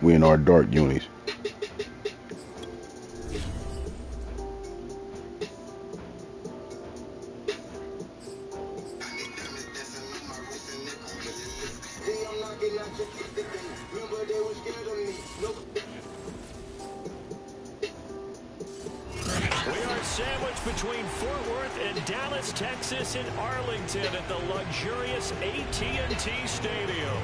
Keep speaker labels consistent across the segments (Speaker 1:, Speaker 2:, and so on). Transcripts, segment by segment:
Speaker 1: We in our dark unis.
Speaker 2: Between Fort Worth and Dallas, Texas, in Arlington at the luxurious AT&T Stadium.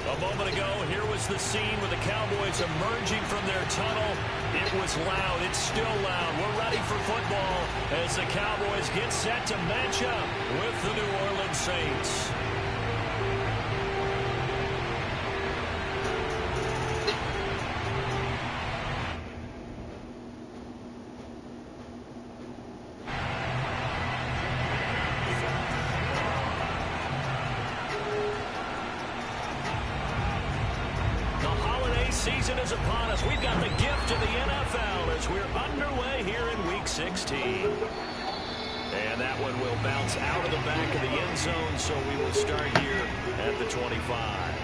Speaker 2: A moment ago, here was the scene with the Cowboys emerging from their tunnel. It was loud. It's still loud. We're ready for football as the Cowboys get set to match up with the New Orleans Saints. Season is upon us. We've got the gift of the NFL as we're underway here in Week 16. And that one will bounce out of the back of the end zone, so we will start here at the 25.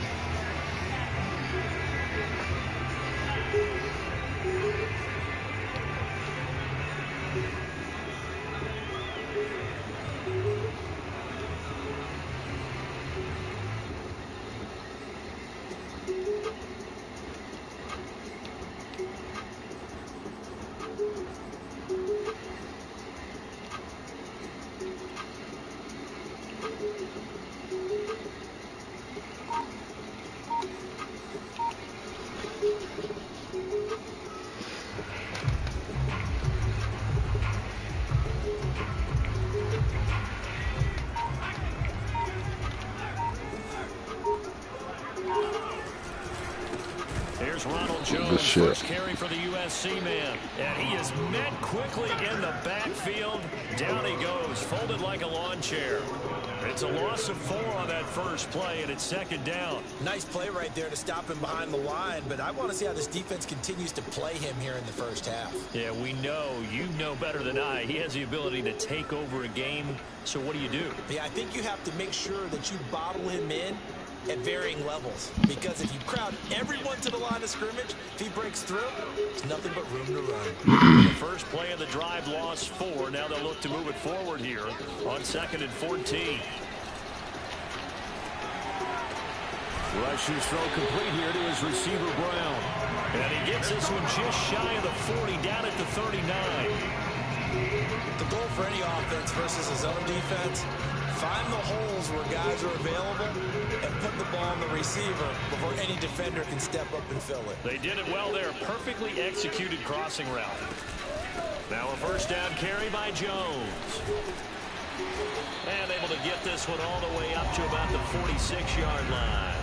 Speaker 2: Ronald Jones, first carry for the USC man, and he is met quickly in the backfield. Down he goes, folded like a lawn chair. It's a loss of 4 on that first play, and it's second down.
Speaker 3: Nice play right there to stop him behind the line, but I want to see how this defense continues to play him here in the first half.
Speaker 2: Yeah, we know, you know better than I, he has the ability to take over a game, so what do you do?
Speaker 3: Yeah, I think you have to make sure that you bottle him in at varying levels, because if you crowd everyone to the line of scrimmage, if he breaks through, there's nothing but room to run.
Speaker 2: The first play of the drive lost 4. Now they'll look to move it forward here on 2nd and 14.
Speaker 4: Rush's throw complete here to his receiver Brown.
Speaker 2: And he gets this one just shy of the 40, down at the 39.
Speaker 3: The goal for any offense versus his own defense, find the holes where guys are available and put the ball on the receiver before any defender can step up and fill it.
Speaker 2: They did it well there. Perfectly executed crossing route. Now a first down carry by Jones. And able to get this one all the way up to about the 46-yard line.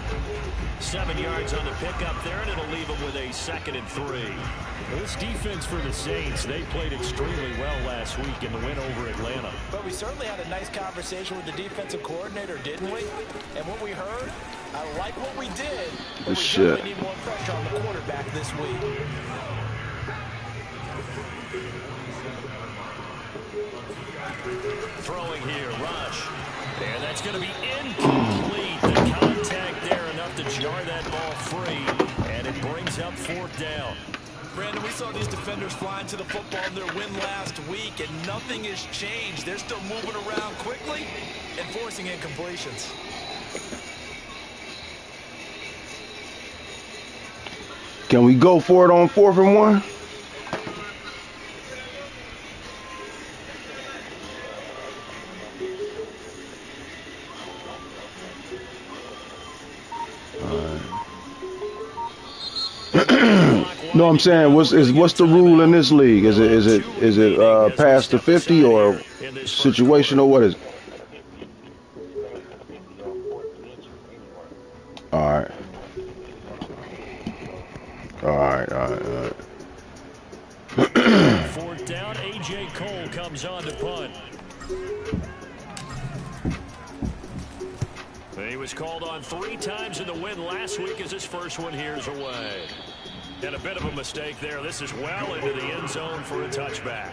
Speaker 2: 7 yards on the pickup there, and it'll leave them with a 2nd and 3.
Speaker 4: This defense for the Saints, they played extremely well last week in the win over Atlanta.
Speaker 3: But we certainly had a nice conversation with the defensive coordinator, didn't we? And what we heard, I like what we did, but we definitely need more pressure on the quarterback this week.
Speaker 2: Throwing here, rush. And that's going to be incomplete. The contact there enough to jar that ball free. And it brings up 4th down.
Speaker 3: Brandon, we saw these defenders flying to the football in their win last week, and nothing has changed. They're still moving around quickly and forcing incompletions.
Speaker 1: Can we go for it on 4th and 1? No, I'm saying, what's the rule in this league? Is it past the 50 or situational? What is it? All right.
Speaker 2: Fourth down, A.J. Cole comes on to punt. He was called on 3 times in the win last week as his first one here's away. And a bit of a mistake there. This is well into the end zone for a touchback.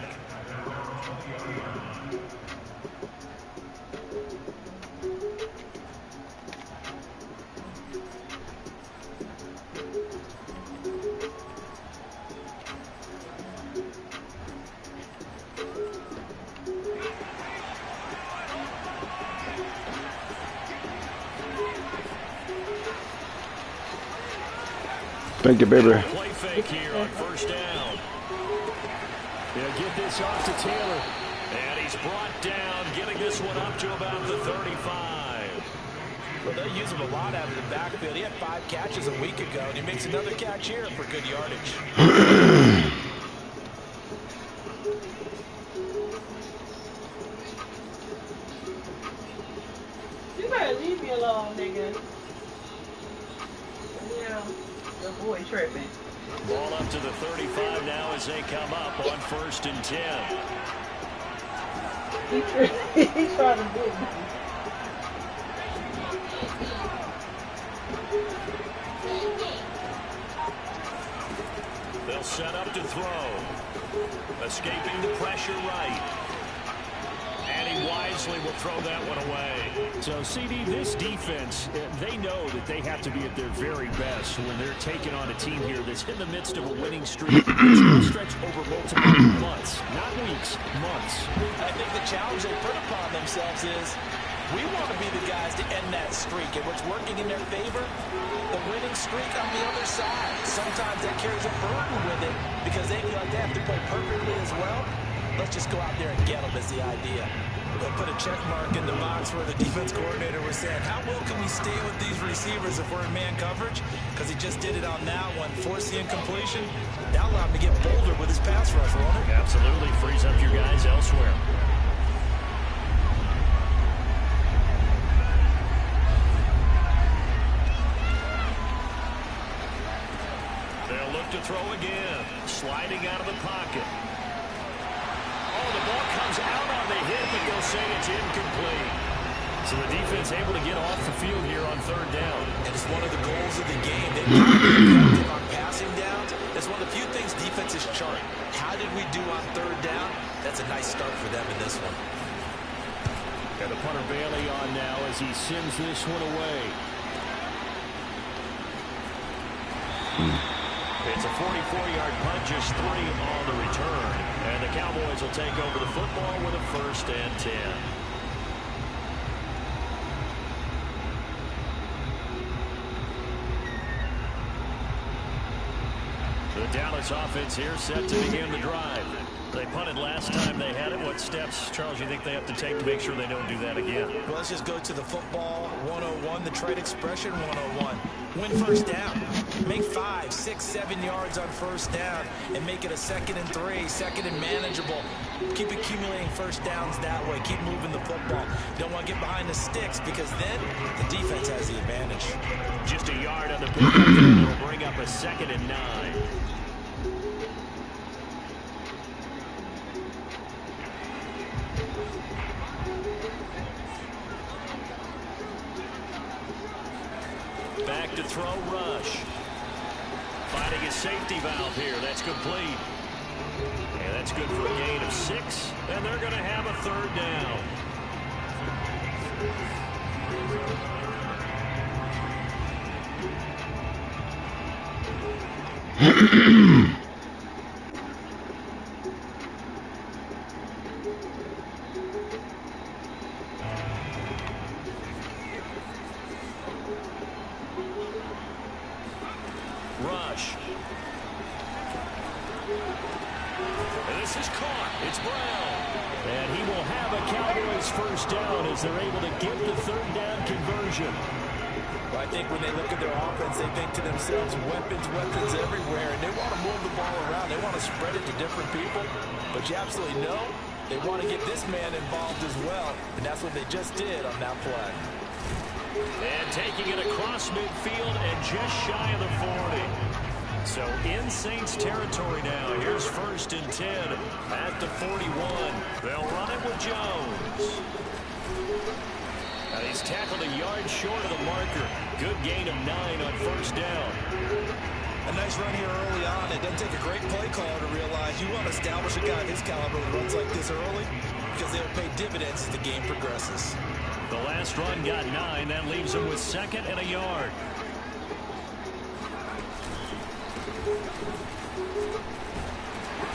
Speaker 1: Thank you, baby.
Speaker 2: Play fake here on first down.
Speaker 4: They'll get this off to Taylor.
Speaker 2: And he's brought down, getting this one up to about the 35.
Speaker 3: Well, they'll use him a lot out of the backfield. He had 5 catches a week ago, and he makes another catch here for good yardage.
Speaker 5: You better leave me alone, nigga. Yeah, your boy tripping.
Speaker 2: Ball up to the 35 now as they come up on first and 10.
Speaker 5: He's trying to do it.
Speaker 2: They'll set up to throw. Escaping the pressure right. And he wisely will throw that one away.
Speaker 4: So, CD, this defense, they know that they have to be at their very best when they're taking on a team here that's in the midst of a winning streak. It's will stretch over multiple months, not weeks, months.
Speaker 3: I think the challenge they put upon themselves is we want to be the guys to end that streak, and what's working in their favor, the winning streak on the other side. Sometimes that carries a burden with it because they feel like they have to play perfectly as well. Let's just go out there and get them is the idea. They'll put a check mark in the box where the defense coordinator was saying, how well can we stay with these receivers if we're in man coverage? Because he just did it on that one, forcing incompletion. That allowed him to get bolder with his pass rush, won't it?
Speaker 2: Absolutely frees up your guys elsewhere. They'll look to throw again. Sliding out of the pocket. Oh, the ball comes out on the hit, but they'll say it's incomplete. So the defense able to get off the field here on third down.
Speaker 3: And it's one of the goals of the game. They've got to be effective on passing downs. It's one of the few things defenses chart. How did we do on third down? That's a nice start for them in this one.
Speaker 4: Got the punter Bailey on now as he sends this one away.
Speaker 2: It's a 44-yard punt, just 3 on the return. And the Cowboys will take over the football with a first and 10. The Dallas offense here set to begin the drive. They punted last time they had it. What steps, Charles, you think they have to take to make sure they don't do that again?
Speaker 3: Well, let's just go to the football 101, the trade expression 101. Win first down. Make 5, 6, 7 yards on first down and make it a 2nd and 3, 2nd and manageable. Keep accumulating first downs that way. Keep moving the football. Don't want to get behind the sticks because then the defense has the advantage.
Speaker 2: Just a yard on the pickup. It'll bring up a 2nd and 9. Back to throw, Rush. Finding a safety valve here. That's complete. And that's good for a gain of 6. And they're going to have a third down. Rush. And this is caught. It's Brown. And he will have a Cowboys first down as they're able to get the third down conversion.
Speaker 3: Well, I think when they look at their offense, they think to themselves, weapons, weapons everywhere, and they want to move the ball around. They want to spread it to different people. But you absolutely know they want to get this man involved as well, and that's what they just did on that play.
Speaker 2: And taking it across midfield and just shy of the 40. So in Saints territory now. Here's first and 10 at the 41. They'll run it with Jones. He's tackled a yard short of the marker. Good gain of 9 on first down.
Speaker 3: A nice run here early on. It doesn't take a great play caller to realize you want to establish a guy of his caliber who runs like this early because they'll pay dividends as the game progresses.
Speaker 2: The last run got 9. That leaves him with 2nd and a yard.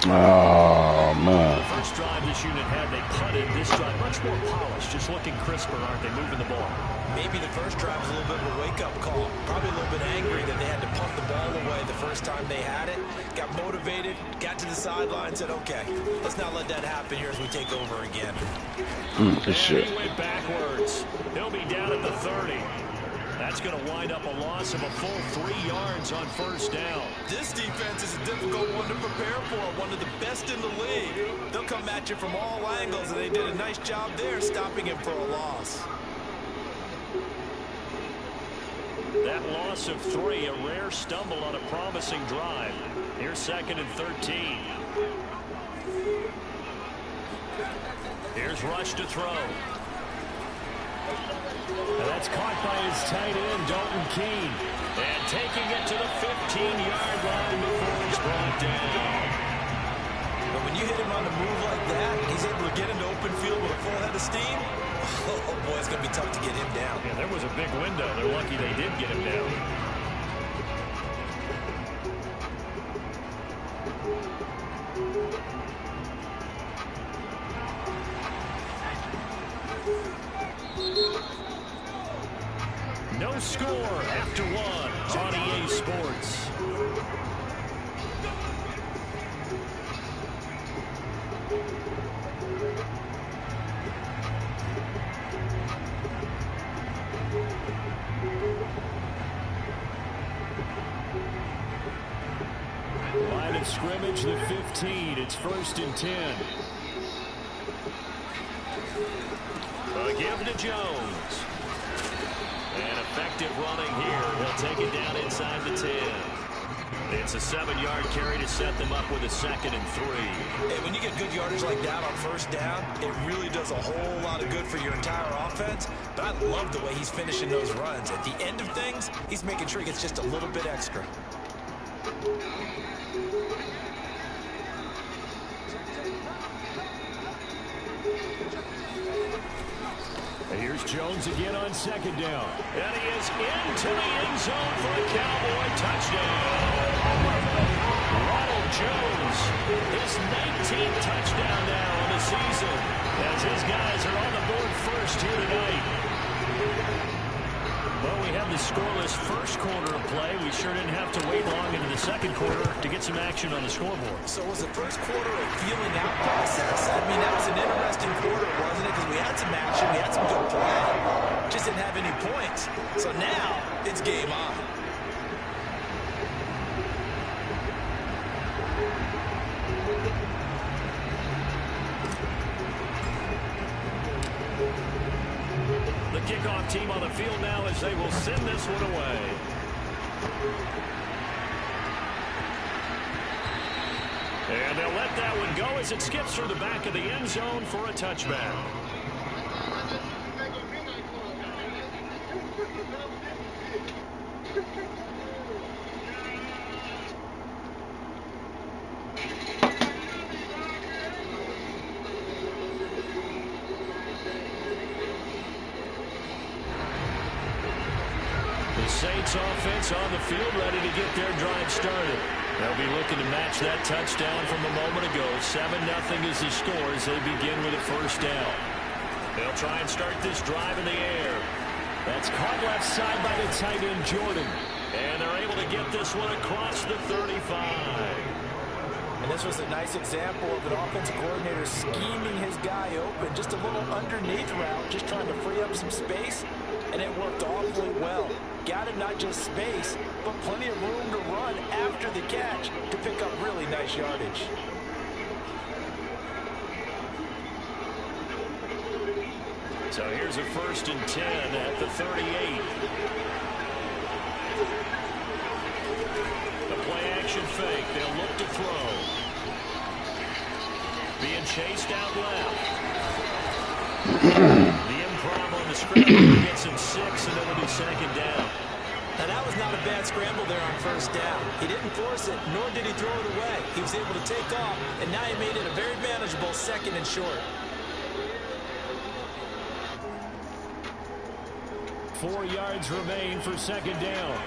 Speaker 1: Oh, man.
Speaker 4: First drive this unit had, they punted. This drive much more polished, just looking crisper, aren't they, moving the ball?
Speaker 3: Maybe the first drive was a little bit of a wake-up call. Probably a little bit angry that they had to punt the ball away the first time they had it. Got motivated, got to the sideline, said, okay, let's not let that happen here as we take over again.
Speaker 1: Good shit.
Speaker 4: He went backwards. He'll be down at the 30. That's going to wind up a loss of a full 3 yards on first down.
Speaker 3: This defense is a difficult one to prepare for, one of the best in the league. They'll come at you from all angles, and they did a nice job there stopping him for a loss.
Speaker 4: That loss of 3, a rare stumble on a promising drive. Here's 2nd and 13. Here's Rush to throw. And that's caught by his tight end, Dalton Keene. And taking it to the 15-yard line before he's brought down.
Speaker 3: But when you hit him on the move like that, he's able to get into open field with a full head of steam. Oh, boy, it's going to be tough to get him down.
Speaker 4: Yeah, there was a big window. They're lucky they did get him down. No score after 1 on EA Sports. Line of scrimmage, the 15. It's 1st and 10. A give to Jones. And effective running here. He'll take it down inside the 10. It's a 7-yard carry to set them up with a 2nd and 3.
Speaker 3: Hey, when you get good yardage like that on first down, it really does a whole lot of good for your entire offense. But I love the way he's finishing those runs. At the end of things, he's making sure he gets just a little bit extra.
Speaker 4: Here's Jones again on 2nd down. And he is into the end zone for a Cowboy touchdown. Ronald Jones, his 19th touchdown now on the season, as his guys are on the board first here tonight. Well, we have the scoreless first quarter of play. We sure didn't have to wait long into the second quarter to get some action on the scoreboard.
Speaker 3: So was the first quarter a feeling out process? I mean, that was an interesting quarter, wasn't it? Because we had some action, we had some good play. Just didn't have any points. So now, it's game on.
Speaker 4: The kickoff team on the field now as they will send this one away. And they'll let that one go as it skips through the back of the end zone for a touchback. Saints offense on the field, ready to get their drive started. They'll be looking to match that touchdown from a moment ago. 7-0 is the score as they begin with a first down. They'll try and start this drive in the air. That's caught left side by the tight end, Jordan. And they're able to get this one across the 35.
Speaker 3: And this was a nice example of an offensive coordinator scheming his guy open. Just a little underneath route, just trying to free up some space. And it worked awfully well. Got him not just space, but plenty of room to run after the catch to pick up really nice yardage.
Speaker 4: So here's a 1st and 10 at the 38. The play action fake. They'll look to throw. Being chased out left. The improv on the scramble gets him 6, and it'll be 2nd down.
Speaker 3: Now that was not a bad scramble there on first down. He didn't force it, nor did he throw it away. He was able to take off, and now he made it a very manageable 2nd and short.
Speaker 4: 4 yards remain for 2nd down.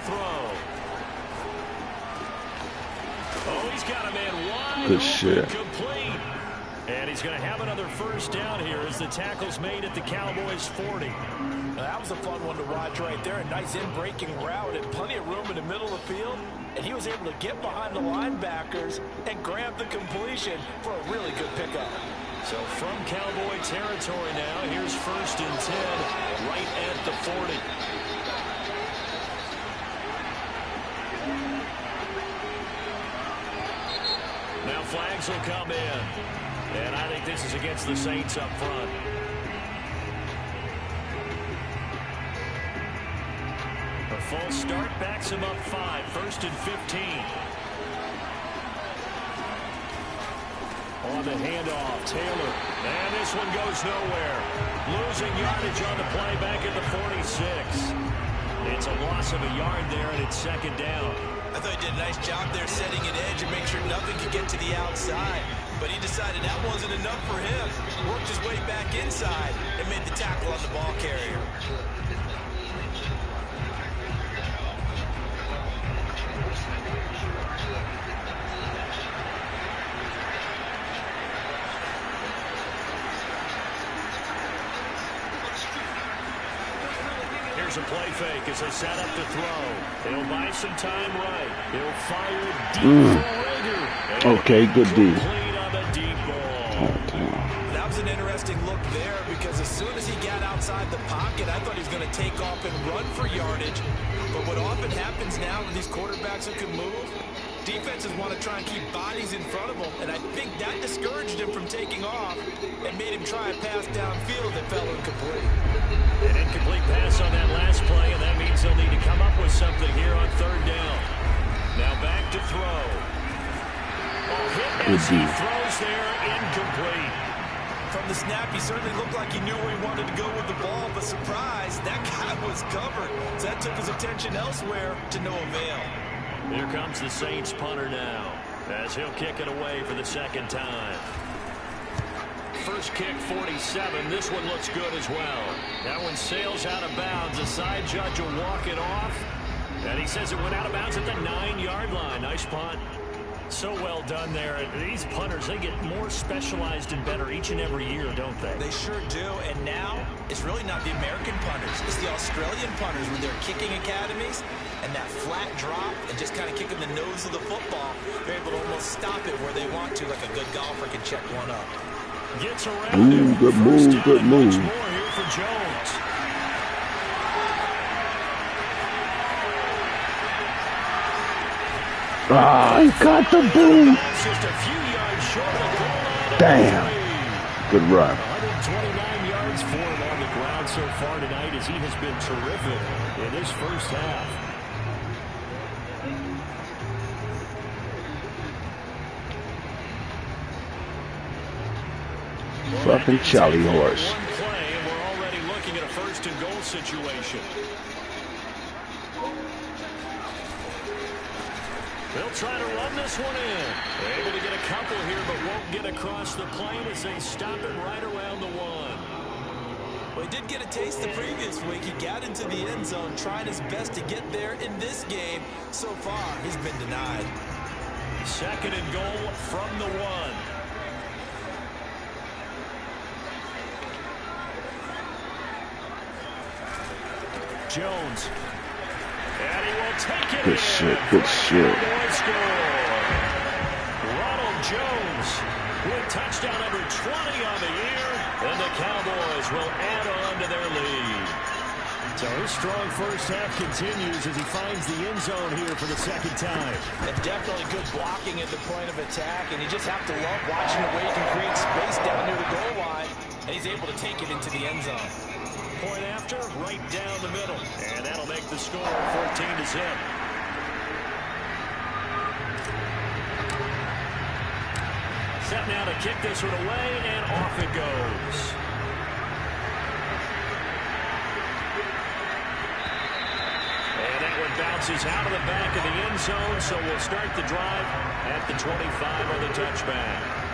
Speaker 2: throw. Oh, he's got a man wide.
Speaker 1: Good shit.
Speaker 2: Complete. And he's going to have another first down here as the tackle's made at the Cowboys 40.
Speaker 3: That was a fun one to watch right there. A nice in-breaking route and plenty of room in the middle of the field. And he was able to get behind the linebackers and grab the completion for a really good pickup.
Speaker 2: So from Cowboy territory now, here's 1st and 10 right at the 40. Now flags will come in. And I think this is against the Saints up front. A false start backs him up 5. 1st and 15. On the handoff, Taylor. And this one goes nowhere. Losing yardage on the play back at the 46. It's a loss of a yard there, and it's 2nd down.
Speaker 3: I thought he did a nice job there setting an edge and make sure nothing could get to the outside. But he decided that wasn't enough for him. Worked his way back inside and made the tackle on the ball carrier.
Speaker 2: Here's a play fake as they set up to throw. They'll buy some time right. They'll fire deep for Rager.
Speaker 1: Okay, good D.
Speaker 2: Complete on the deep ball.
Speaker 3: That was an interesting look there because as soon as he got outside the pocket, I thought he was going to take off and run for yardage. But what often happens now with these quarterbacks who can move, defenses want to try and keep bodies in front of them, and I think that discouraged him from taking off and made him try a pass downfield that fell incomplete.
Speaker 2: An incomplete pass on that last play, and that means they'll need to come up with something here on 3rd down. Now back to throw. Oh, hit as he throws there, incomplete.
Speaker 3: From the snap, he certainly looked like he knew where he wanted to go with the ball, but surprise, that guy was covered. So that took his attention elsewhere to no avail.
Speaker 2: Here comes the Saints punter now, as he'll kick it away for the 2nd time. First kick, 47. This one looks good as well. That one sails out of bounds. The side judge will walk it off. And he says it went out of bounds at the 9-yard line. Nice punt. So well done there. And these punters, they get more specialized and better each and every year, don't they?
Speaker 3: They sure do. And now, it's really not the American punters. It's the Australian punters with their kicking academies. And that flat drop and just kind of kicking the nose of the football. They're able to almost stop it where they want to, like a good golfer can check one up.
Speaker 2: Gets around him.
Speaker 1: Good move, good move.
Speaker 2: Much more here for Jones.
Speaker 1: Ah, he got the boom.
Speaker 2: Just a few yards short of the goal line.
Speaker 1: Damn. Good run.
Speaker 2: 129 yards for him on the ground so far tonight as he has been terrific in this first half.
Speaker 1: Fucking Charlie horse.
Speaker 2: One play, and we're already looking at a 1st and goal situation. They'll try to run this one in. They're able to get a couple here, but won't get across the plane as they stop it right around the 1.
Speaker 3: Well, he did get a taste the previous week. He got into the end zone, trying his best to get there in this game. So far, he's been denied.
Speaker 2: 2nd and goal from the 1. Jones. And he will take it
Speaker 1: Good
Speaker 2: in.
Speaker 1: shit, good shit.
Speaker 2: Ronald Jones with touchdown number 20 on the year, and the Cowboys will add on to their lead. So his strong first half continues as he finds the end zone here for the 2nd time.
Speaker 3: And definitely good blocking at the point of attack, and you just have to love watching the way he can create space down near the goal line, and he's able to take it into the end zone.
Speaker 2: Point after, right down the middle. And that'll make the score 14-0. Set now to kick this one away, and off it goes. And that one bounces out of the back of the end zone, so we'll start the drive at the 25 on the touchback.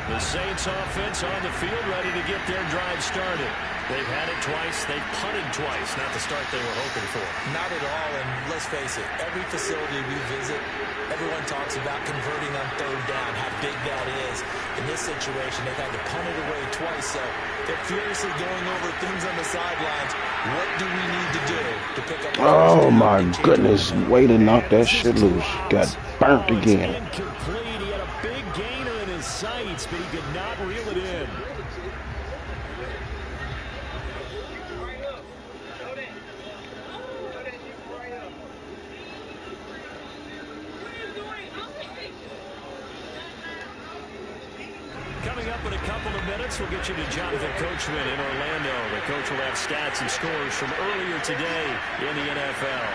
Speaker 2: The Saints offense on the field, ready to get their drive started. They've had it twice. They've punted twice. Not the start they were hoping for.
Speaker 3: Not at all, and let's face it, every facility we visit, everyone talks about converting on third down, how big that is. In this situation, they've had to punt it away twice, so they're furiously going over things on the sidelines. What do we need to do to pick up?
Speaker 1: Oh my goodness, way to knock that shit loose. Got burnt again.
Speaker 4: Incomplete. He had a big gainer in his sights, but he could not reel it in.
Speaker 2: Coming up in a couple of minutes, we'll get you to Jonathan Coachman in Orlando. The coach will have stats and scores from earlier today in the NFL.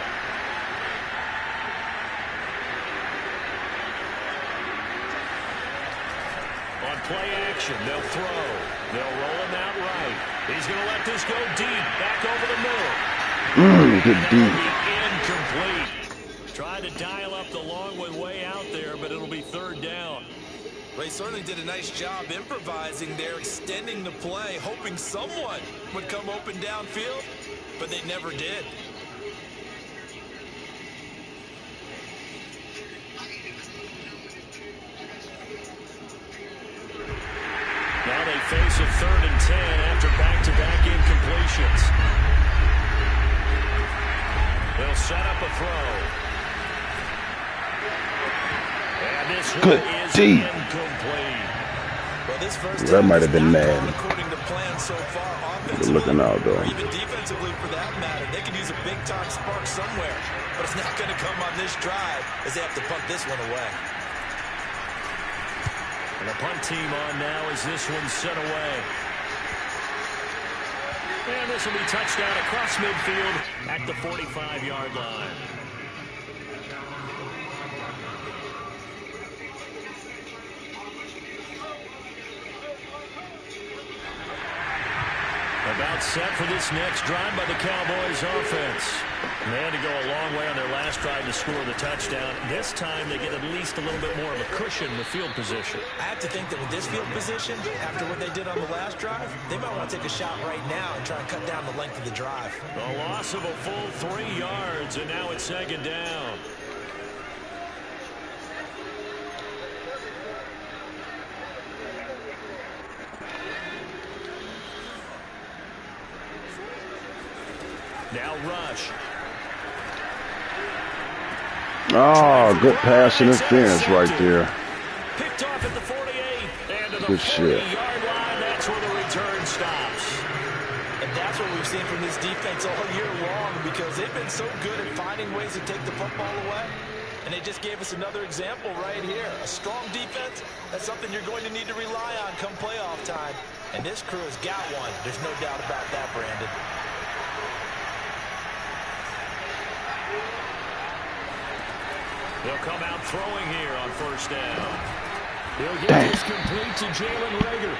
Speaker 2: On play action, they'll throw. They'll roll him out right. He's going to let this go deep, back over the middle.
Speaker 1: Good deep.
Speaker 2: Incomplete. Trying to dial up the long way out there, but it'll be third down.
Speaker 3: They certainly did a nice job improvising there, extending the play, hoping someone would come open downfield, but they never did.
Speaker 2: Now they face a 3rd and 10 after back-to-back incompletions. They'll set up a throw. And this one is incomplete.
Speaker 3: Well, this first
Speaker 1: that might have been mad.
Speaker 3: According to plan so far,
Speaker 1: Good looking out though.
Speaker 3: or even defensively for that matter. They could use a big-time spark somewhere, but it's not going to come on this drive as they have to punt this one away.
Speaker 2: And the punt team on now as this one's sent away. And this will be touchdown across midfield at the 45-yard line. About set for this next drive by the Cowboys offense. And they had to go a long way on their last drive to score the touchdown. This time they get at least a little bit more of a cushion with field position.
Speaker 3: I have to think that with this field position, after what they did on the last drive, they might want to take a shot right now and try and cut down the length of the drive.
Speaker 2: A loss of a full 3 yards, and now it's 2nd down. Now rush.
Speaker 1: Oh, good pass interference right there.
Speaker 2: Picked off at the 48 and to the
Speaker 1: Good shit.
Speaker 2: 40-yard line. That's where the return stops.
Speaker 3: And that's what we've seen from this defense all year long, because they've been so good at finding ways to take the football away. And they just gave us another example right here. A strong defense, that's something you're going to need to rely on come playoff time. And this crew has got one. There's no doubt about that, Brandon.
Speaker 2: They'll come out throwing here on 1st down. He'll get this complete to Jalen Reagor.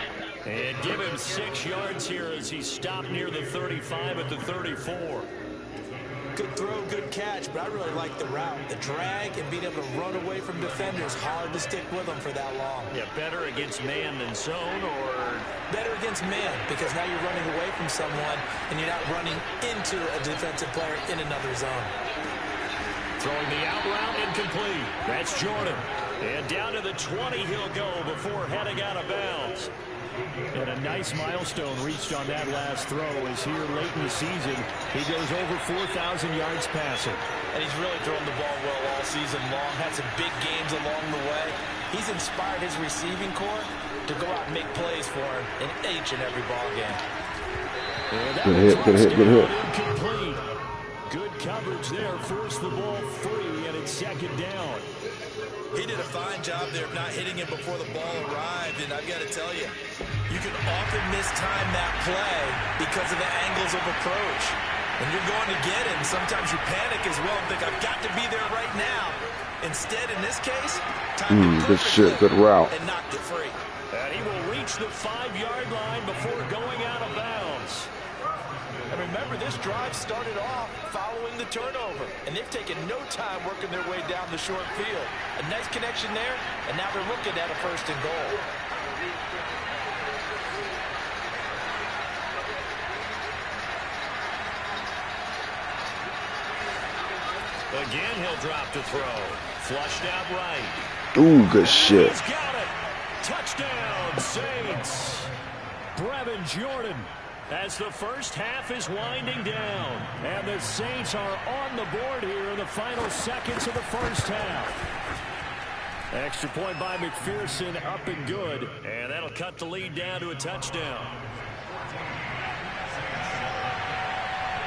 Speaker 2: And give him 6 yards here as he stopped near the 35 at the 34.
Speaker 3: Good throw, good catch, but I really like the route. The drag and being able to run away from defenders, hard to stick with them for that long.
Speaker 2: Yeah, better against man than zone, or?
Speaker 3: Better against man, because now you're running away from someone and you're not running into a defensive player in another zone.
Speaker 2: Throwing the out route, incomplete. That's Jordan. And down to the 20 he'll go before heading out of bounds. And a nice milestone reached on that last throw as here late in the season, he goes over 4,000 yards passing.
Speaker 3: And he's really thrown the ball well all season long. Had some big games along the way. He's inspired his receiving corps to go out and make plays for him in each and every ball game.
Speaker 1: Good hit, good hit, good hit.
Speaker 2: Incomplete. Good coverage there, forced the ball free, and it's 2nd down.
Speaker 3: He did a fine job there of not hitting it before the ball arrived, and I've got to tell you, you can often mistime that play because of the angles of approach. And you're going to get it, and sometimes you panic as well and think, I've got to be there right now. Instead, in this case,
Speaker 1: good shit, good route.
Speaker 3: And knocked it free.
Speaker 2: And he will reach the 5-yard line before going out of bounds.
Speaker 3: And remember, this drive started off following the turnover, and they've taken no time working their way down the short field. A nice connection there, and now they're looking at a 1st and goal.
Speaker 2: Again, he'll drop to throw. Flushed out right.
Speaker 1: Ooh, good shit.
Speaker 2: He's got it. Touchdown, Saints. Brevin Jordan as the first half is winding down. And the Saints are on the board here in the final seconds of the first half. Extra point by McPherson, up and good. And that'll cut the lead down to a touchdown.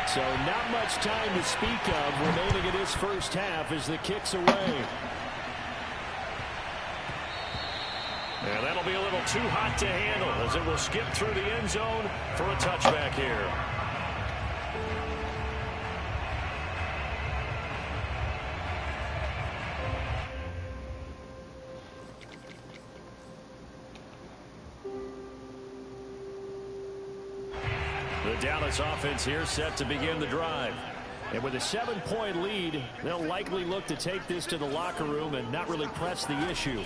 Speaker 2: So not much time to speak of remaining in this first half as the kick's away. And that'll be a little too hot to handle as it will skip through the end zone for a touchback here. The Dallas offense here set to begin the drive. And with a 7-point lead, they'll likely look to take this to the locker room and not really press the issue.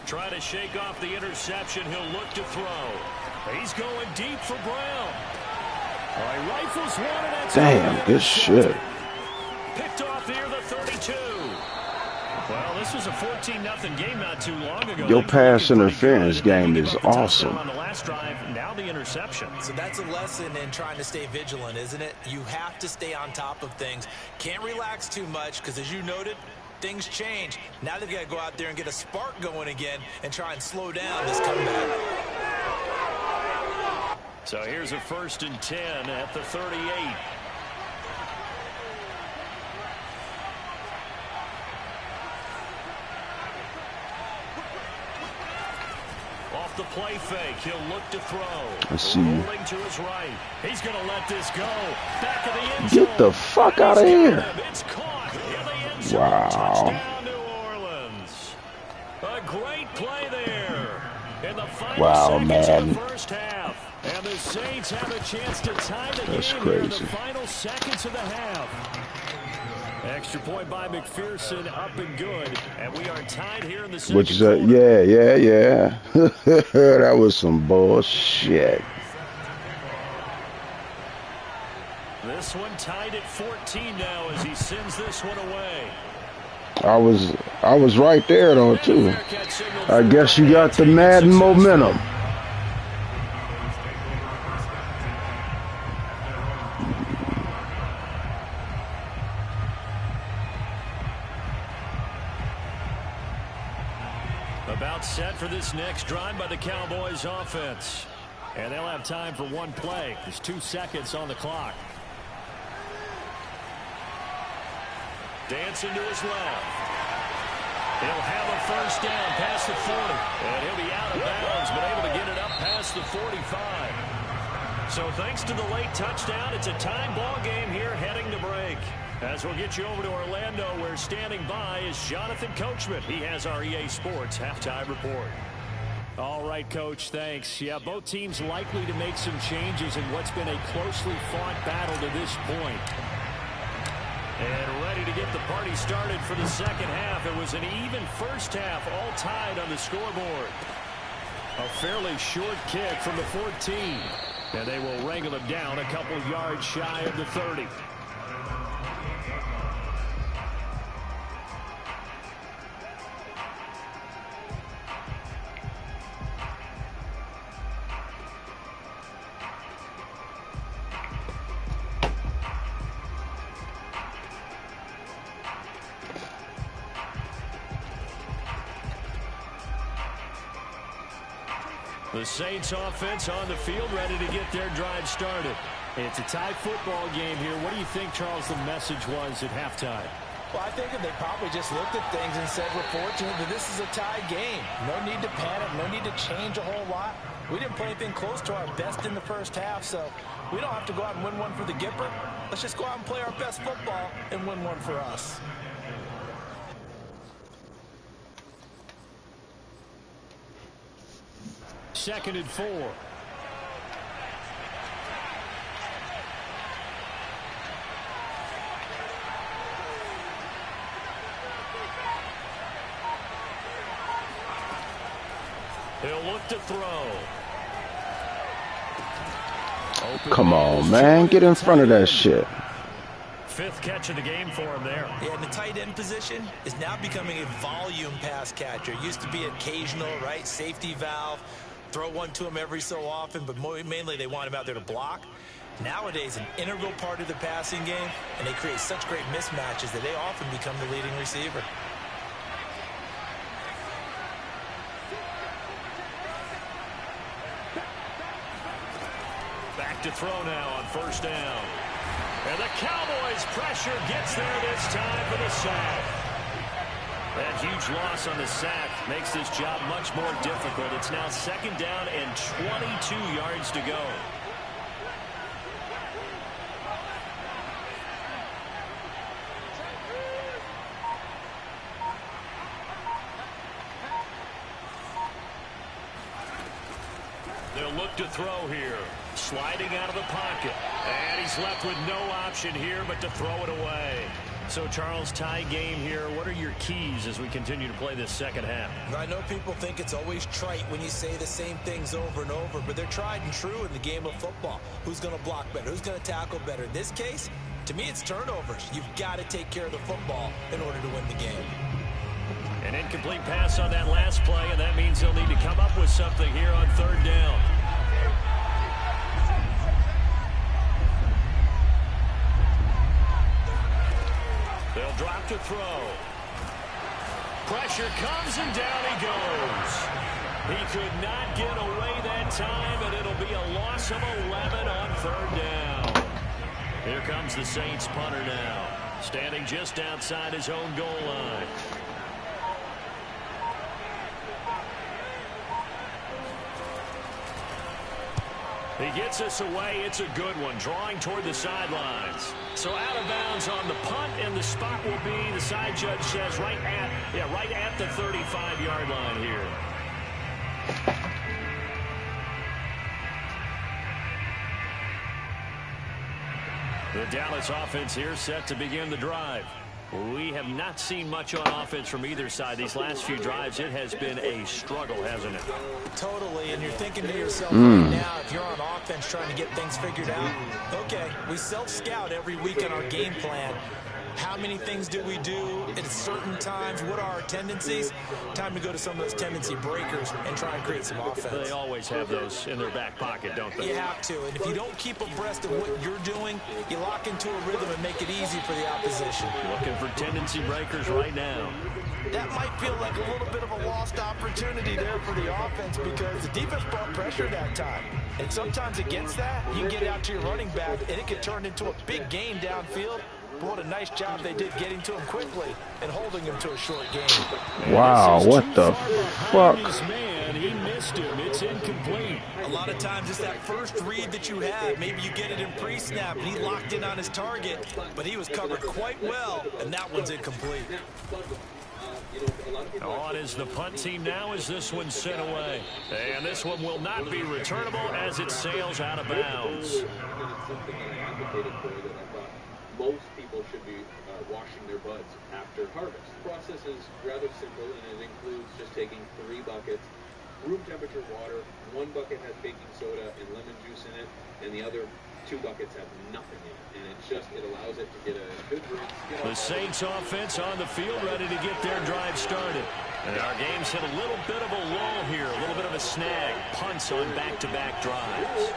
Speaker 2: Try to shake off the interception. He'll look to throw. He's going deep for Brown. All right, rifles one, and that's
Speaker 1: Damn, good shit.
Speaker 2: picked off near the 32. Well, this was a 14-0 game not too long ago.
Speaker 1: Your pass interference game is awesome.
Speaker 2: On the last drive, now the interception.
Speaker 3: So that's a lesson in trying to stay vigilant, isn't it? You have to stay on top of things. Can't relax too much because, as you noted, things change. Now they've got to go out there and get a spark going again and try and slow down this comeback.
Speaker 2: So here's a 1st and 10 at the 38. Off the play fake, he'll look to throw.
Speaker 1: I see you.
Speaker 2: Rolling to his right. He's going to let this go. Back of the end zone.
Speaker 1: Get the fuck out of here.
Speaker 2: It's caught in the end zone.
Speaker 1: Wow.
Speaker 2: Touchdown, New Orleans. A great play there in the final seconds of the first half. And the Saints have a chance to tie the game here in the final seconds of the half. Extra point by McPherson, up and good. And we are tied here in the second.
Speaker 1: Which is yeah. That was some bullshit.
Speaker 2: This one tied at 14 now as he sends this one away.
Speaker 1: I was right there though too. I guess you got the Madden momentum.
Speaker 2: About set for this next drive by the Cowboys offense. And they'll have time for one play. There's 2 seconds on the clock. Dancing to his left. He'll have a first down past the 40. And he'll be out of bounds, but able to get it up past the 45. So thanks to the late touchdown, it's a time ball game here heading to break. As we'll get you over to Orlando, where standing by is Jonathan Coachman. He has our EA Sports halftime report. All right, Coach, thanks. Yeah, both teams likely to make some changes in what's been a closely fought battle to this point. And ready to get the party started for the second half. It was an even first half, all tied on the scoreboard. A fairly short kick from the 14. And they will wrangle him down a couple yards shy of the 30. The Saints offense on the field, ready to get their drive started. It's a tie football game here. What do you think, Charles, the message was at halftime?
Speaker 3: Well, I think that they probably just looked at things and said, we're fortunate that this is a tie game. No need to panic, no need to change a whole lot. We didn't play anything close to our best in the first half, so we don't have to go out and win one for the Gipper. Let's just go out and play our best football and win one for us.
Speaker 2: Second and 4. He'll They'll look to throw.
Speaker 1: Come on, man. Get in front of that shit.
Speaker 2: Fifth catch of the game for him there.
Speaker 3: Yeah, and the tight end position is now becoming a volume pass catcher. Used to be occasional, right? Safety valve. Throw one to him every so often, but mainly they want him out there to block. Nowadays, an integral part of the passing game, and they create such great mismatches that they often become the leading receiver.
Speaker 2: Back to throw now on first down. And the Cowboys pressure gets there this time for the sack. That huge loss on the sack makes this job much more difficult. It's now second down and 22 yards to go. They'll look to throw here. Sliding out of the pocket. And he's left with no option here but to throw it away. So, Charles, tie game here. What are your keys as we continue to play this second half?
Speaker 3: I know people think it's always trite when you say the same things over and over, but they're tried and true in the game of football. Who's going to block better? Who's going to tackle better? In this case, to me, it's turnovers. You've got to take care of the football in order to win the game.
Speaker 2: An incomplete pass on that last play, and that means they'll need to come up with something here on third down. They'll drop to throw. Pressure comes, and down he goes. He could not get away that time, and it'll be a loss of 11 on third down. Here comes the Saints punter now, standing just outside his own goal line. He gets us away. It's a good one, drawing toward the sidelines. So out of bounds on the punt, and the spot will be, the side judge says, right at the 35-yard line here. The Dallas offense here set to begin the drive. We have not seen much on offense from either side. These last few drives, it has been a struggle, hasn't it?
Speaker 3: Totally, and you're thinking to yourself right now, if you're on offense trying to get things figured out, okay, we self-scout every week in our game plan. How many things do we do at certain times? What are our tendencies? Time to go to some of those tendency breakers and try and create some offense.
Speaker 2: They always have those in their back pocket, don't they?
Speaker 3: You have to, and if you don't keep abreast of what you're doing, you lock into a rhythm and make it easy for the opposition.
Speaker 2: Looking for tendency breakers right now.
Speaker 3: That might feel like a little bit of a lost opportunity there for the offense because the defense brought pressure that time. And sometimes against that, you get out to your running back, and it could turn into a big gain downfield. But what a nice job they did getting to him quickly and holding him to a short game.
Speaker 1: Wow, what the fuck?
Speaker 2: Man, he missed him. It's incomplete.
Speaker 3: A lot of times it's that first read that you have. Maybe you get it in pre-snap, and he locked in on his target, but he was covered quite well, and that one's incomplete.
Speaker 2: On is the punt team now as this one's sent away. And this one will not be returnable as it sails out of bounds.
Speaker 6: Most people should be washing their buds after harvest. The process is rather simple, and it includes just taking 3 buckets, room temperature water. 1 bucket has baking soda and lemon juice in it, and the other 2 buckets have nothing in it. And it allows it to get a good rinse.
Speaker 2: The Saints offense on the field ready to get their drive started. And our game's hit a little bit of a lull here, a little bit of a snag. Punts on back-to-back drives.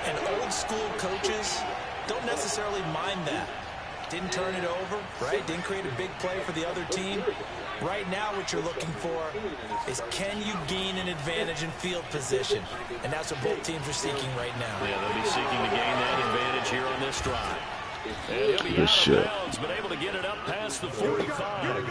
Speaker 3: And old school coaches don't necessarily mind that. Didn't turn it over, right? Didn't create a big play for the other team. Right now what you're looking for is, can you gain an advantage in field position? And that's what both teams are seeking right now.
Speaker 2: Yeah, they'll be seeking to gain that advantage here on this drive. And he'll be out of bounds, but able to get it up past the 45.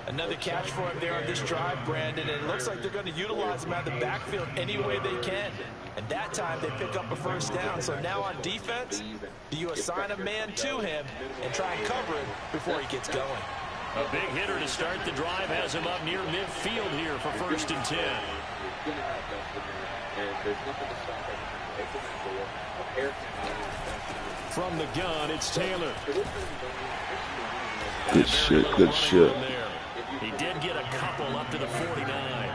Speaker 3: Another catch for him there on this drive, Brandon. And it looks like they're going to utilize him out of the backfield any way they can. And that time they pick up a first down. So now on defense, do you assign a man to him and try and cover him before he gets going?
Speaker 2: A big hitter to start the drive has him up near midfield here for 1st and 10. From the gun, it's Taylor.
Speaker 1: Good shit, good shit.
Speaker 2: He did get a couple up to the 49.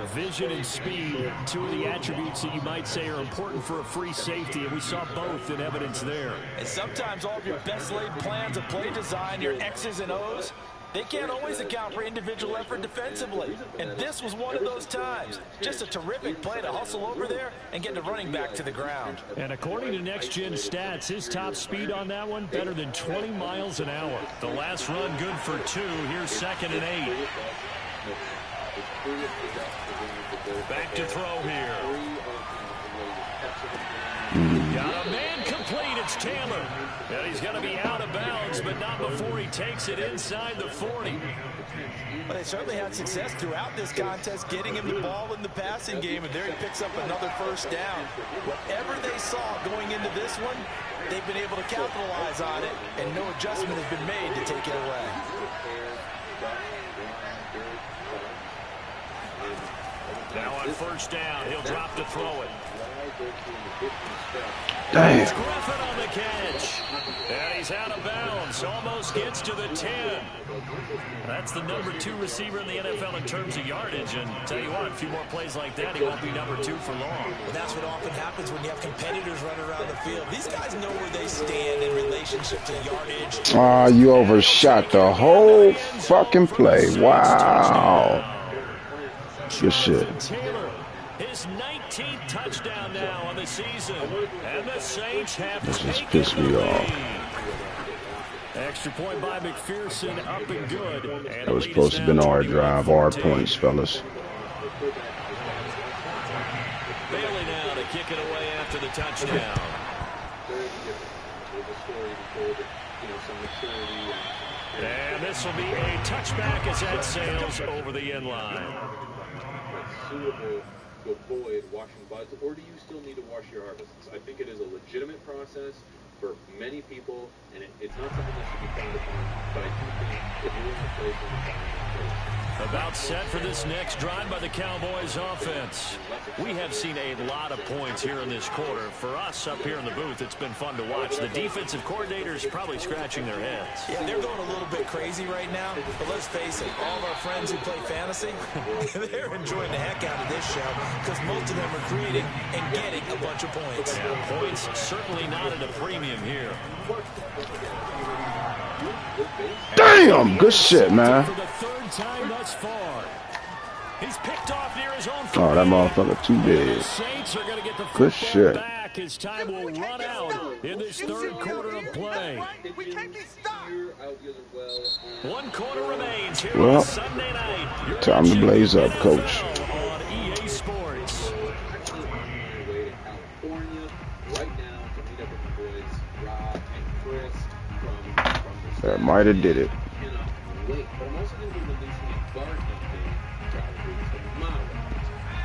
Speaker 4: Vision and speed, two of the attributes that you might say are important for a free safety, and we saw both in evidence there.
Speaker 3: And sometimes all of your best laid plans of play design, your X's and O's, they can't always account for individual effort defensively. And this was one of those times. Just a terrific play to hustle over there and get the running back to the ground.
Speaker 4: And according to Next Gen Stats, his top speed on that one, better than 20 miles an hour. The last run good for 2. Here's 2nd and 8. Back to throw here. Got a man complete. It's Taylor. And he's going to be out of bounds, but not before he takes it inside the 40.
Speaker 3: Well, they certainly had success throughout this contest getting him the ball in the passing game, and there he picks up another first down. Whatever they saw going into this one, they've been able to capitalize on it, and no adjustment has been made to take it away.
Speaker 4: Now on first down, he'll drop to throw it.
Speaker 1: Damn.
Speaker 4: It's Griffin on the catch. And he's out of bounds. Almost gets to the 10. That's the number 2 receiver in the NFL in terms of yardage. And tell you what, a few more plays like that, he won't be number 2 for long.
Speaker 3: Well, that's what often happens when you have competitors running around the field. These guys know where they stand in relationship to yardage.
Speaker 1: Ah, you overshot the whole fucking play. Wow. Good shit.
Speaker 4: Taylor, his 19th touchdown now on the season. And the Saints have
Speaker 1: This just
Speaker 4: taken
Speaker 1: pissed me
Speaker 4: the
Speaker 1: off.
Speaker 4: lead. Extra point by McPherson, up and good. And
Speaker 1: That was supposed to have been our drive, our points, fellas.
Speaker 4: Bailey now to kick it away after the touchdown. And this will be a touchback as that sails over the end line.
Speaker 6: Suitable to avoid washing buds, or do you still need to wash your harvests? I think it is a legitimate process for many people, and it's not something that should be frowned upon, but I do think if you're in a place where you're finding that place,
Speaker 4: About set for this next drive by the Cowboys offense. We have seen a lot of points here in this quarter. For us up here in the booth, it's been fun to watch. The defensive coordinators probably scratching their heads.
Speaker 3: Yeah, they're going a little bit crazy right now, but let's face it, all of our friends who play fantasy, they're enjoying the heck out of this show because most of them are creating and getting a bunch of points.
Speaker 4: Yeah, points certainly not at a premium here.
Speaker 1: Damn, good shit, man.
Speaker 4: For the 3rd time thus far. He's picked off near his own.
Speaker 1: Oh, that motherfucker too big.
Speaker 4: The Saints are going to get the
Speaker 1: Good
Speaker 4: football
Speaker 1: shit.
Speaker 4: back. His time will run out in this 3rd quarter of play.
Speaker 5: We can't be stopped.
Speaker 4: One quarter remains here
Speaker 1: Well,
Speaker 4: on Sunday night. You're
Speaker 1: time to
Speaker 4: watching
Speaker 1: blaze up,
Speaker 4: NFL
Speaker 1: coach.
Speaker 4: On EA Sports.
Speaker 1: That might have did it.
Speaker 6: But I'm also going to be releasing a garden update probably tomorrow.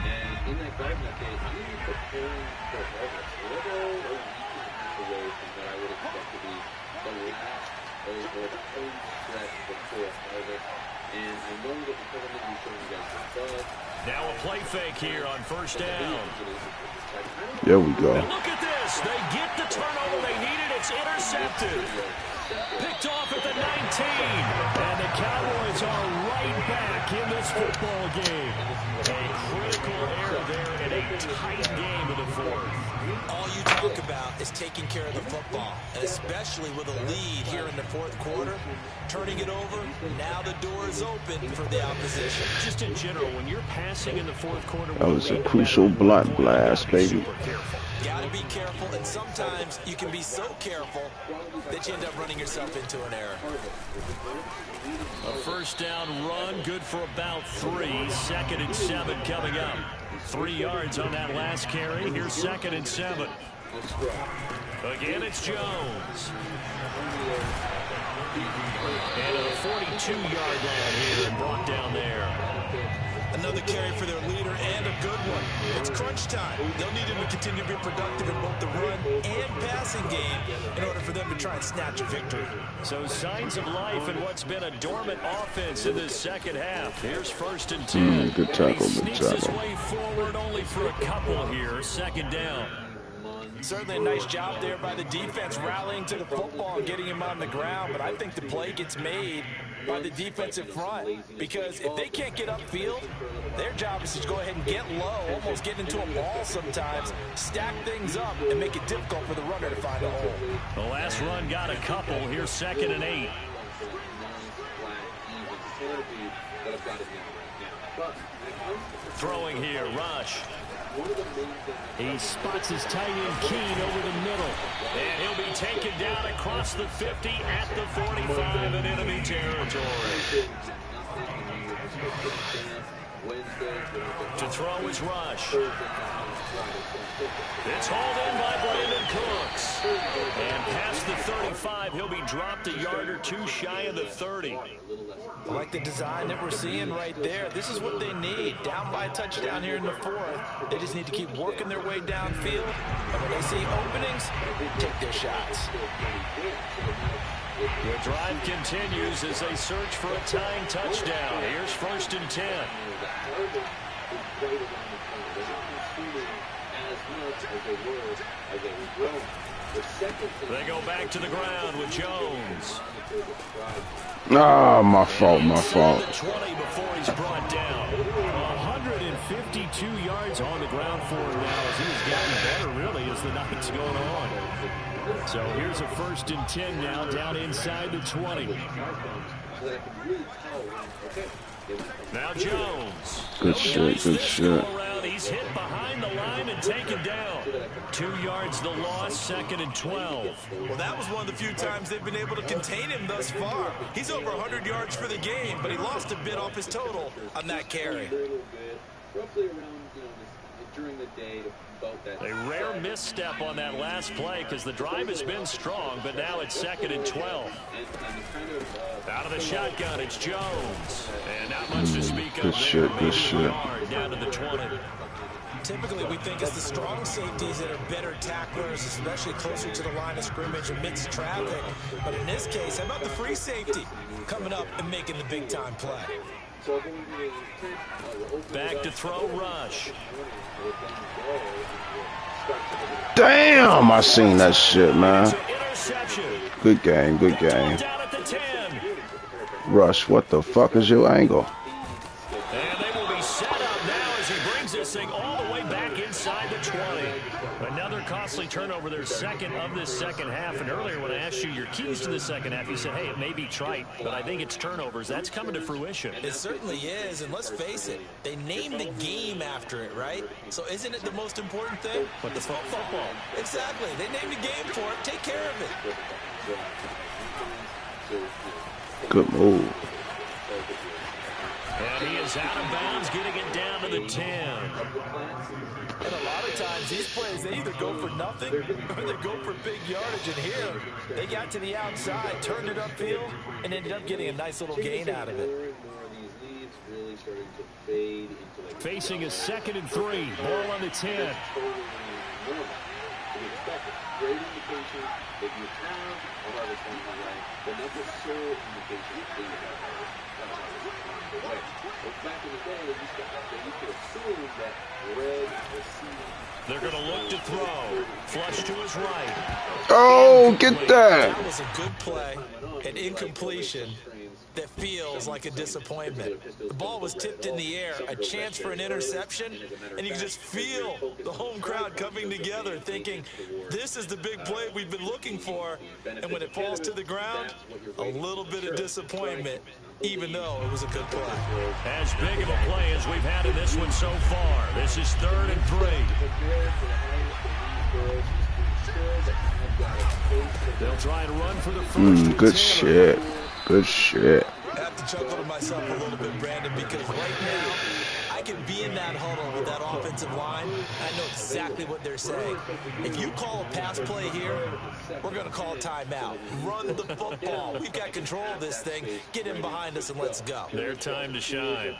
Speaker 6: And in that garden update, I'm going to be preparing for harvest a little a week and a half away from what I would expect to be the last or the home stretch before harvest. And I know that because I'm going to be showing you guys the buds.
Speaker 4: Now a play fake here on first down.
Speaker 1: There we go.
Speaker 4: And look at this. They get the turnover they needed. It's intercepted. Picked off at the 19. And the Cowboys are right back in this football game. A critical error there in a tight game in the 4th.
Speaker 3: All you talk about is taking care of the football, and especially with a lead here in the 4th quarter. Turning it over, now the door is open for the opposition.
Speaker 4: Just in general, when you're passing in the 4th quarter,
Speaker 1: That was a crucial blunt blast, baby.
Speaker 3: Got to be careful, and sometimes you can be so careful that you end up running yourself into an error.
Speaker 4: A first down run, good for about 3. 2nd and 7 coming up. 3 yards on that last carry. Here's 2nd and 7. Again, it's Jones. And a 42-yard line here and brought down there.
Speaker 3: Another carry for their leader and a good one. It's crunch time. They'll need him to continue to be productive in both the run and passing game in order for them to try and snatch a victory.
Speaker 4: So signs of life in what's been a dormant offense in this 2nd half. Here's 1st and 10.
Speaker 1: Good tackle,
Speaker 4: And he
Speaker 1: good
Speaker 4: sneaks his
Speaker 1: tackle.
Speaker 4: way forward only for a couple here. 2nd down.
Speaker 3: Certainly a nice job there by the defense rallying to the football and getting him on the ground, but I think the play gets made by the defensive front, because if they can't get upfield, their job is to go ahead and get low, almost get into a ball sometimes, stack things up, and make it difficult for the runner to find a hole.
Speaker 4: The last run got a couple. Here's 2nd and 8. Throwing here, Rush. He spots his tight end Keene over the middle. And he'll be taken down across the 50 at the 45 in enemy territory. To throw is Rush. It's hauled in by Brandon Cooks. And past the 35, he'll be dropped a yard or two shy of the 30.
Speaker 3: I like the design that we're seeing right there. This is what they need. Down by a touchdown here in the 4th. They just need to keep working their way downfield. And when they see openings, take their shots.
Speaker 4: The drive continues as they search for a tying touchdown. Here's 1st and 10. They go back to the ground with Jones.
Speaker 1: Ah, my fault, my fault.
Speaker 4: 20 before he's brought down. 152 yards on the ground for him now as he's gotten better, really, as the night's going on. So here's a 1st and 10 now, down inside the 20. Now Jones.
Speaker 1: Good shit, good shit.
Speaker 4: He's hit behind the line and taken down. 2 yards the loss, 2nd and 12.
Speaker 3: Well, that was one of the few times they've been able to contain him thus far. He's over 100 yards for the game, but he lost a bit off his total on that carry.
Speaker 6: Roughly around, during the day to about that.
Speaker 4: A rare misstep on that last play because the drive has been strong, but now it's 2nd and 12. Out of the shotgun, it's Jones. And not much to speak of.
Speaker 1: Good shit, good shit.
Speaker 4: Down to the 20.
Speaker 3: Typically, we think it's the strong safeties that are better tacklers, especially closer to the line of scrimmage amidst traffic. But in this case, how about the free safety coming up and making the big-time play?
Speaker 4: Back to throw, Rush.
Speaker 1: Damn, I seen that shit, man. Good game, good game. Rush, what the fuck is your angle?
Speaker 4: And they will be set up now as he brings this thing all the way back inside the 20. Another costly turnover, their 2nd of this second half. And earlier when I asked you your keys to the second half, you said, hey, it may be trite, but I think it's turnovers. That's coming to fruition.
Speaker 3: It certainly is, and let's face it, they named the game after it, right? So isn't it the most important thing?
Speaker 4: But
Speaker 3: it's football. Exactly. They named the game for it. Take care of it.
Speaker 1: Good move.
Speaker 4: And he is out of bounds, getting it down to the 10.
Speaker 3: And a lot of times these plays, they either go for nothing or they go for big yardage. And here, they got to the outside, turned it upfield, and ended up getting a nice little gain out of it.
Speaker 4: Facing a 2nd and 3. Ball on the 10.
Speaker 6: Great indication that you have a harvest on the way, but not the sole indication that you have a harvest on the way. But back in the day, they used to have, you could assume that red was seeding.
Speaker 4: They're going to look to throw. Flush to his right.
Speaker 1: Oh, get that.
Speaker 3: That was a good play, an incompletion that feels like a disappointment. The ball was tipped in the air, a chance for an interception, and you can just feel the home crowd coming together thinking, this is the big play we've been looking for, and when it falls to the ground, a little bit of disappointment, even though it was a good play.
Speaker 4: As big of a play as we've had in this one so far. This is 3rd and 3. They'll try and run for the first.
Speaker 1: Good shit. Good shit.
Speaker 3: I have to chuckle to myself a little bit, Brandon, because right now I can be in that huddle with that offensive line. I know exactly what they're saying. If you call a pass play here, we're going to call a timeout. Run the football. We've got control of this thing. Get in behind us and let's go.
Speaker 4: Their time to shine.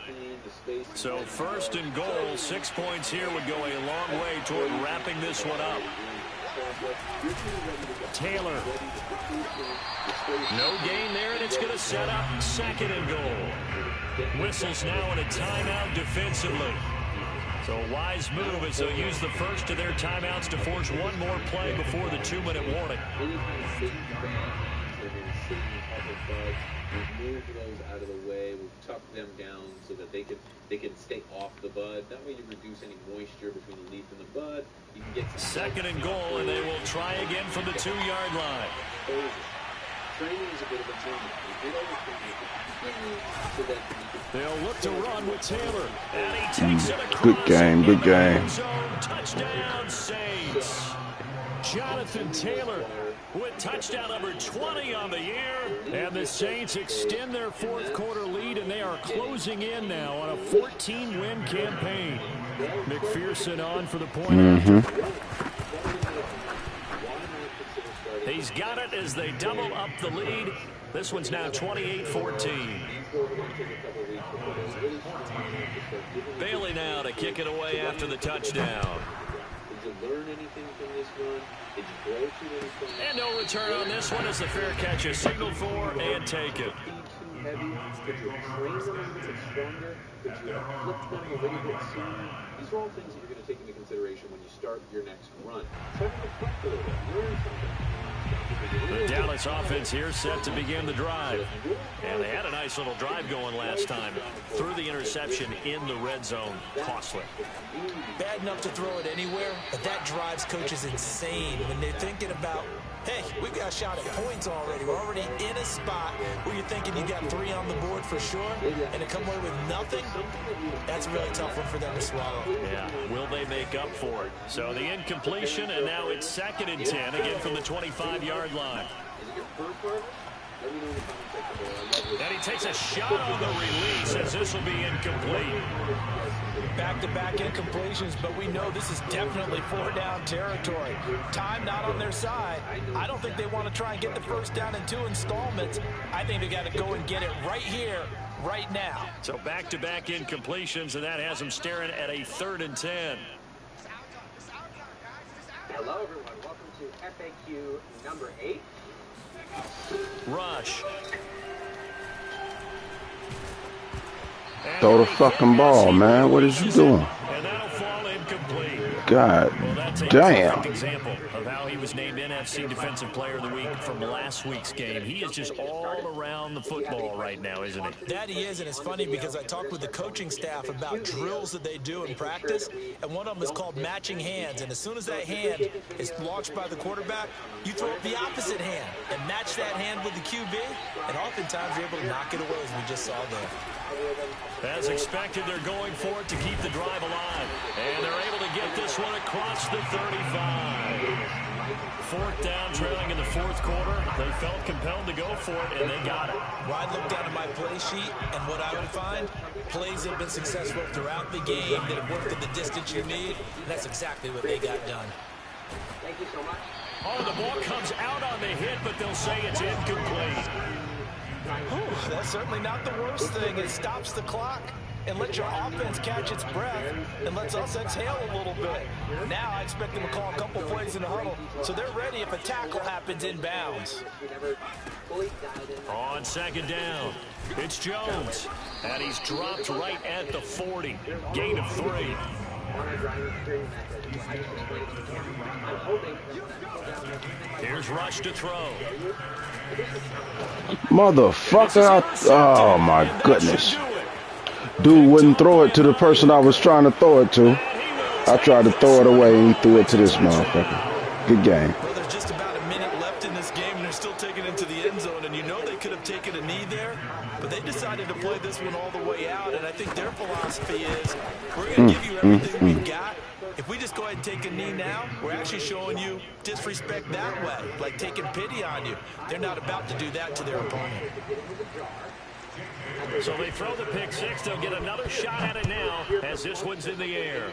Speaker 4: So 1st and goal, 6 points here would go a long way toward wrapping this one up. Taylor. No gain there, and it's going to set up 2nd and goal. Whistles now in a timeout defensively. So a wise move as they'll use the first of their timeouts to force one more play before the 2-minute warning.
Speaker 6: off of buds. We've moved those out of the way. We've tucked them down so that they can stay off the bud. That way you reduce any moisture between the leaf and the bud. You can get
Speaker 4: second and goal, and they will try again from the 2-yard line.
Speaker 6: Training is a bit of a team.
Speaker 4: They'll look to run with Taylor, and he takes it across.
Speaker 1: Good game, good game.
Speaker 4: Touchdown, Saints. Jonathan Taylor with touchdown number 20 on the year, and the Saints extend their fourth quarter lead, and they are closing in now on a 14-win campaign. McPherson on for the point. He's got it as they double up the lead. This one's now 28-14. Bailey now to kick it away after the touchdown.
Speaker 6: Did you learn anything from this one? Did you grow too many things?
Speaker 4: And no return on this one as the fair catch is signaled for and taken.
Speaker 6: Too heavy? Could you have trained them a little bit stronger? Could you have flipped them a little bit sooner? These are all things that you're going to take into consideration when you start your next run. Try to reflect a little bit. Learn something.
Speaker 4: The Dallas offense here set to begin the drive. And they had a nice little drive going last time. Threw the interception in the red zone. Costly.
Speaker 3: Bad enough to throw it anywhere, but that drives coaches insane when they're thinking about, hey, we got a shot at points already. We're already in a spot where you're thinking you got 3 on the board for sure, and to come away with nothing, that's a really tough one for them to swallow.
Speaker 4: Yeah, will they make up for it? So the incompletion, and now it's 2nd and 10, again from the 25-yard line. And he takes a shot on the release as this will be incomplete.
Speaker 3: Back-to-back incompletions, but we know this is definitely 4-down territory. Time not on their side. I don't think they want to try and get the first down in 2 installments. I think they got to go and get it right here, right now.
Speaker 4: So back-to-back incompletions, and that has them staring at a 3rd and 10.
Speaker 7: Hello, everyone. Welcome to FAQ number 8.
Speaker 4: Rush.
Speaker 1: Throw the fucking ball, man. What is you doing?
Speaker 4: And that'll fall incomplete.
Speaker 1: God damn.
Speaker 4: Perfect example of how he was named NFC Defensive Player of the Week from last week's game. He is just all around the football right now, isn't he?
Speaker 3: That he is, and it's funny because I talked with the coaching staff about drills that they do in practice, and one of them is called matching hands. And as soon as that hand is launched by the quarterback, you throw up the opposite hand and match that hand with the QB, and oftentimes you're able to knock it away, as we just saw there.
Speaker 4: As expected, they're going for it to keep the drive alive. And they're able to get this one across the 35. 4th down, trailing in the 4th quarter. They felt compelled to go for it, and they got it.
Speaker 3: Well, I look down at my play sheet, and what I would find, plays have been successful throughout the game that have worked at the distance you need, and that's exactly what they got done.
Speaker 7: Thank you so much.
Speaker 4: Oh, the ball comes out on the hit, but they'll say it's incomplete.
Speaker 3: Whew, that's certainly not the worst thing. It stops the clock and lets your offense catch its breath and lets us exhale a little bit. Now I expect them to call a couple plays in the huddle, so they're ready if a tackle happens in bounds.
Speaker 4: On 2nd down, it's Jones, and he's dropped right at the 40. Gain of 3. Here's Rush to throw.
Speaker 1: Motherfucker. Oh, my goodness. Dude wouldn't throw it to the person I was trying to throw it to. I tried to throw it away, and he threw it to this motherfucker. Good game.
Speaker 3: Well, there's just about a minute left in this game, and they're still taking it to the end zone, and you know they could have taken a knee there, but they decided to play this one all the way out, and I think their philosophy is, we're going to give you everything we've got. If we just go ahead and take a knee now, we're actually showing you disrespect that way, like taking pity on you. They're not about to do that to their opponent.
Speaker 4: So they throw the pick 6. They'll get another shot at it now as this one's in the air.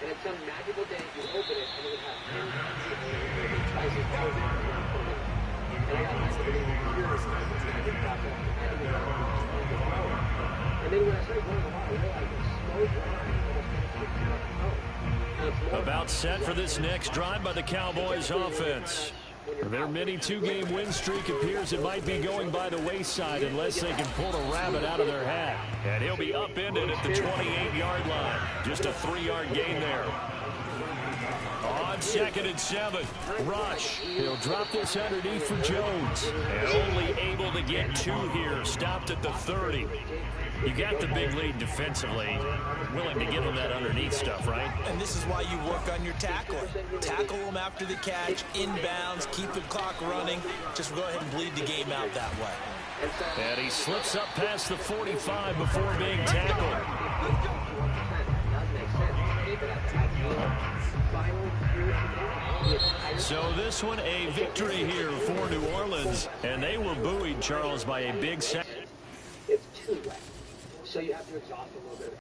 Speaker 7: And it's some magical day you open it and it has spices powder. And I got and then when I started going along, I realized it's so dry.
Speaker 4: About set for this next drive by the Cowboys offense. Their mini 2-game win streak appears it might be going by the wayside unless they can pull a rabbit out of their hat. And he'll be upended at the 28-yard line. Just a 3-yard gain there. On
Speaker 2: on 2nd and 7. Rush. He'll drop this underneath for Jones. And only able to get 2 here. Stopped at the 30. You got the big lead defensively. Willing to give him that underneath stuff, right?
Speaker 3: And this is why you work on your tackling. Tackle them after the catch, inbounds, keep the clock running. Just go ahead and bleed the game out that way.
Speaker 2: And he slips up past the 45 before being tackled. So this one a victory here for New Orleans. And they were buoyed, Charles, by a big sack.
Speaker 7: It's too wet. So you have to exhaust a little bit.